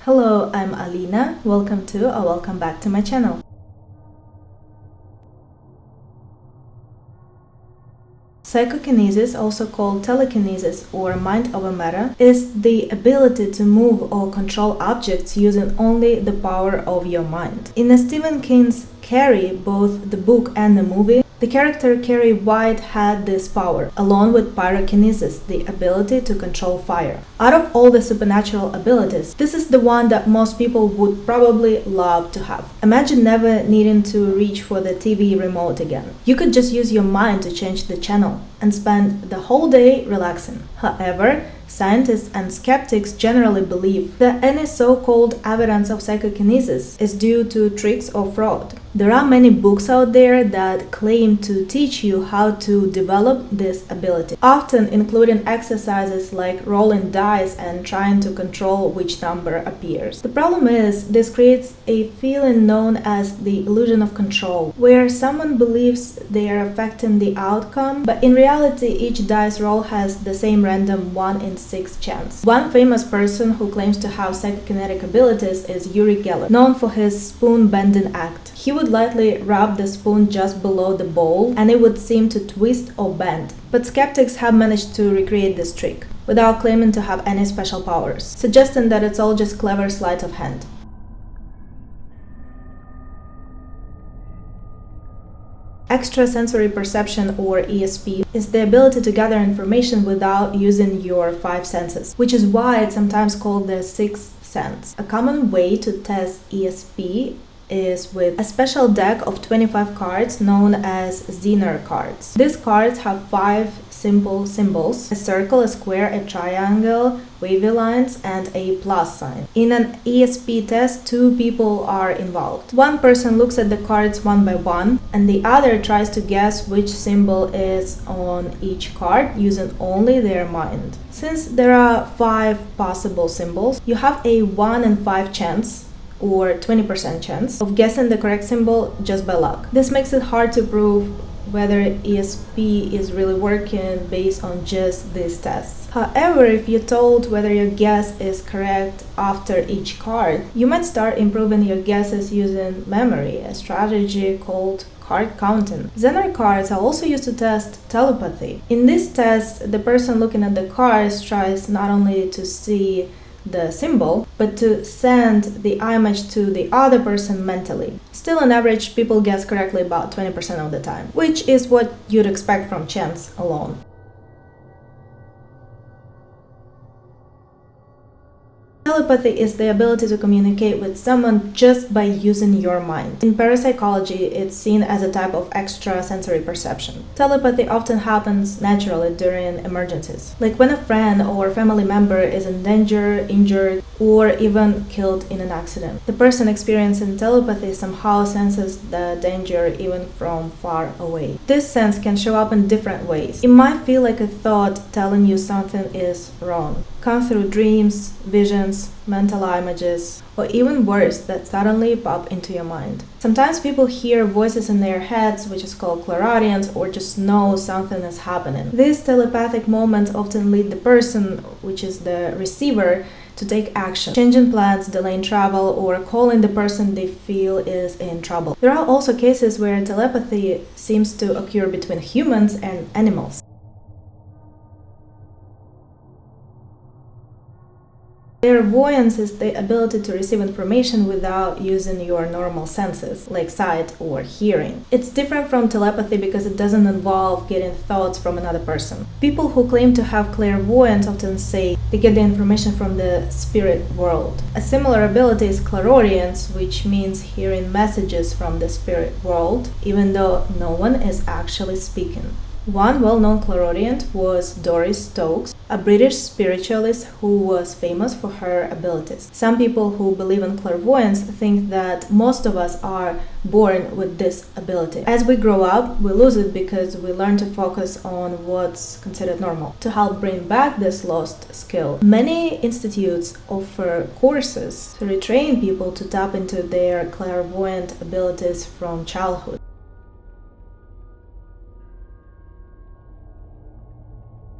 Hello, I'm Alina. Welcome back to my channel. Psychokinesis, also called telekinesis or mind over matter, is the ability to move or control objects using only the power of your mind. In Stephen King's Carrie, both the book and the movie, the character Carrie White had this power, along with pyrokinesis, the ability to control fire. Out of all the supernatural abilities, this is the one that most people would probably love to have. Imagine never needing to reach for the TV remote again. You could just use your mind to change the channel and spend the whole day relaxing. However, scientists and skeptics generally believe that any so-called evidence of psychokinesis is due to tricks or fraud. There are many books out there that claim to teach you how to develop this ability, often including exercises like rolling dice and trying to control which number appears. The problem is, this creates a feeling known as the illusion of control, where someone believes they are affecting the outcome, but in reality each dice roll has the same random 1 in 6 chance. One famous person who claims to have psychokinetic abilities is Uri Geller, known for his spoon bending act. He would lightly rub the spoon just below the bowl and it would seem to twist or bend. But skeptics have managed to recreate this trick without claiming to have any special powers, suggesting that it's all just clever sleight of hand. Extrasensory perception, or ESP, is the ability to gather information without using your 5 senses, which is why it's sometimes called the sixth sense. A common way to test ESP is with a special deck of 25 cards known as Zener cards. These cards have 5 simple symbols: a circle, a square, a triangle, wavy lines, and a plus sign. In an ESP test, 2 people are involved. One person looks at the cards one by one, and the other tries to guess which symbol is on each card using only their mind. Since there are 5 possible symbols, you have a 1 in 5 chance, or 20% chance, of guessing the correct symbol just by luck. This makes it hard to prove whether ESP is really working based on just these tests. However, if you're told whether your guess is correct after each card, you might start improving your guesses using memory, a strategy called card counting. Zener cards are also used to test telepathy. In this test, the person looking at the cards tries not only to see the symbol, but to send the image to the other person mentally. Still, on average, people guess correctly about 20% of the time, which is what you'd expect from chance alone. Telepathy is the ability to communicate with someone just by using your mind. In parapsychology, it's seen as a type of extrasensory perception. Telepathy often happens naturally during emergencies, like when a friend or family member is in danger, injured, or even killed in an accident. The person experiencing telepathy somehow senses the danger even from far away. This sense can show up in different ways. It might feel like a thought telling you something is wrong, come through dreams, visions, mental images, or even words that suddenly pop into your mind. Sometimes people hear voices in their heads, which is called clairaudience, or just know something is happening. These telepathic moments often lead the person, which is the receiver, to take action, changing plans, delaying travel, or calling the person they feel is in trouble. There are also cases where telepathy seems to occur between humans and animals. Clairvoyance is the ability to receive information without using your normal senses, like sight or hearing. It's different from telepathy because it doesn't involve getting thoughts from another person. People who claim to have clairvoyance often say they get the information from the spirit world. A similar ability is clairaudience, which means hearing messages from the spirit world, even though no one is actually speaking. One well-known clairaudient was Doris Stokes, a British spiritualist who was famous for her abilities. Some people who believe in clairvoyance think that most of us are born with this ability. As we grow up, we lose it because we learn to focus on what's considered normal. To help bring back this lost skill, many institutes offer courses to retrain people to tap into their clairvoyant abilities from childhood.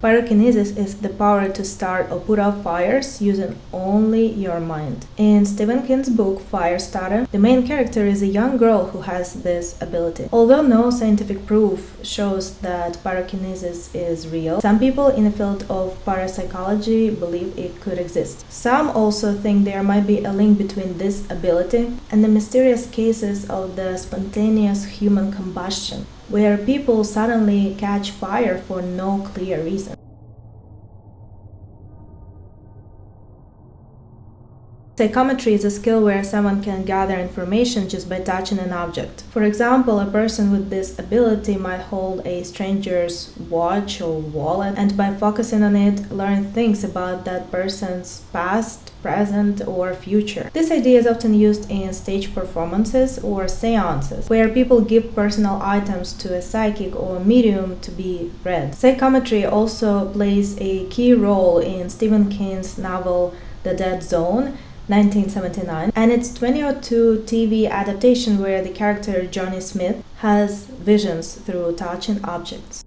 Pyrokinesis is the power to start or put out fires using only your mind. In Stephen King's book Firestarter, the main character is a young girl who has this ability. Although no scientific proof shows that pyrokinesis is real, some people in the field of parapsychology believe it could exist. Some also think there might be a link between this ability and the mysterious cases of the spontaneous human combustion, where people suddenly catch fire for no clear reason. Psychometry is a skill where someone can gather information just by touching an object. For example, a person with this ability might hold a stranger's watch or wallet, and by focusing on it, learn things about that person's past, present, or future. This idea is often used in stage performances or seances, where people give personal items to a psychic or medium to be read. Psychometry also plays a key role in Stephen King's novel The Dead Zone, 1979, and its 2002 TV adaptation where the character Johnny Smith has visions through touching objects.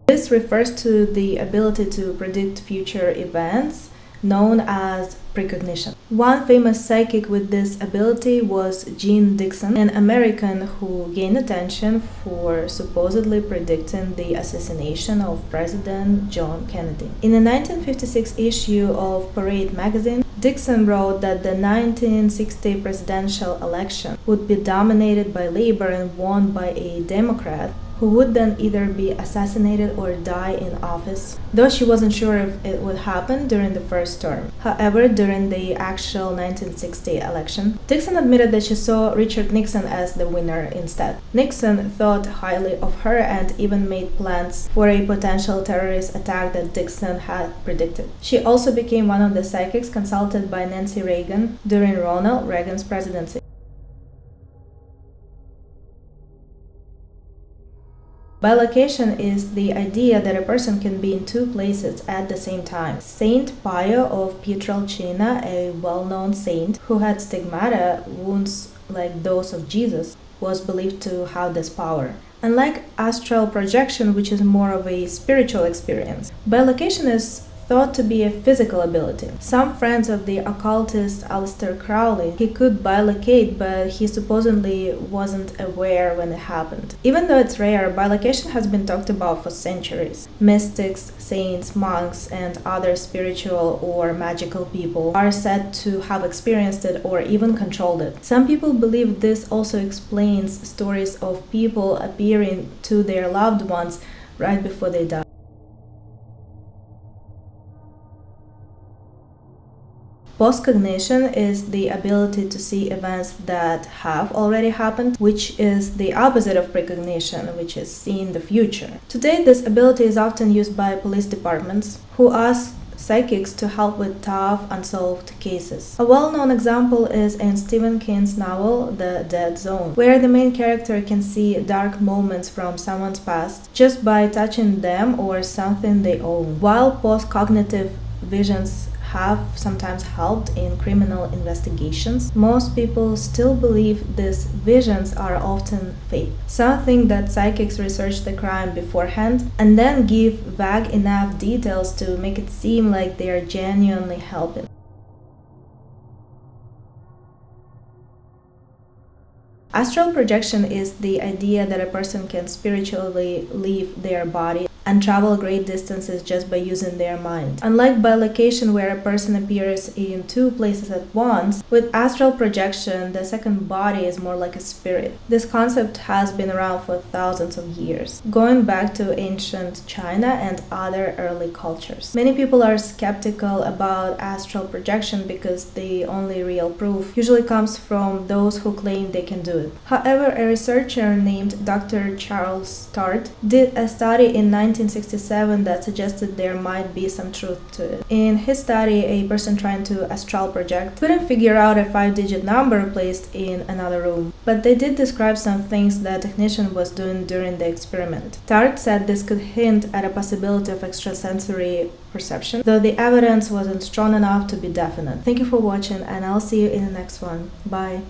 This refers to the ability to predict future events, known as precognition. One famous psychic with this ability was Jean Dixon, an American who gained attention for supposedly predicting the assassination of President John Kennedy. In the 1956 issue of Parade magazine, Dixon wrote that the 1960 presidential election would be dominated by Labor and won by a Democrat, who would then either be assassinated or die in office, though she wasn't sure if it would happen during the first term. However, during the actual 1960 election, Dixon admitted that she saw Richard Nixon as the winner instead. Nixon thought highly of her and even made plans for a potential terrorist attack that Dixon had predicted. She also became one of the psychics consulted by Nancy Reagan during Ronald Reagan's presidency. Bilocation is the idea that a person can be in two places at the same time. Saint Pio of Pietrelcina, a well-known saint who had stigmata, wounds like those of Jesus, was believed to have this power. Unlike astral projection, which is more of a spiritual experience, bilocation is thought to be a physical ability. Some friends of the occultist Aleister Crowley, he could bilocate, but he supposedly wasn't aware when it happened. Even though it's rare, bilocation has been talked about for centuries. Mystics, saints, monks, and other spiritual or magical people are said to have experienced it or even controlled it. Some people believe this also explains stories of people appearing to their loved ones right before they die. Postcognition is the ability to see events that have already happened, which is the opposite of precognition, which is seeing the future. Today, this ability is often used by police departments who ask psychics to help with tough, unsolved cases. A well-known example is in Stephen King's novel The Dead Zone, where the main character can see dark moments from someone's past just by touching them or something they own. While post-cognitive visions have sometimes helped in criminal investigations, most people still believe these visions are often fake. Some think that psychics research the crime beforehand and then give vague enough details to make it seem like they are genuinely helping. Astral projection is the idea that a person can spiritually leave their body and travel great distances just by using their mind. Unlike bilocation, where a person appears in two places at once, with astral projection, the second body is more like a spirit. This concept has been around for thousands of years, going back to ancient China and other early cultures. Many people are skeptical about astral projection because the only real proof usually comes from those who claim they can do it. However, a researcher named Dr. Charles Start did a study in 1967 that suggested there might be some truth to it. In his study, a person trying to astral project couldn't figure out a 5-digit number placed in another room, but they did describe some things the technician was doing during the experiment. Start said this could hint at a possibility of extrasensory perception, though the evidence wasn't strong enough to be definite. Thank you for watching, and I'll see you in the next one. Bye!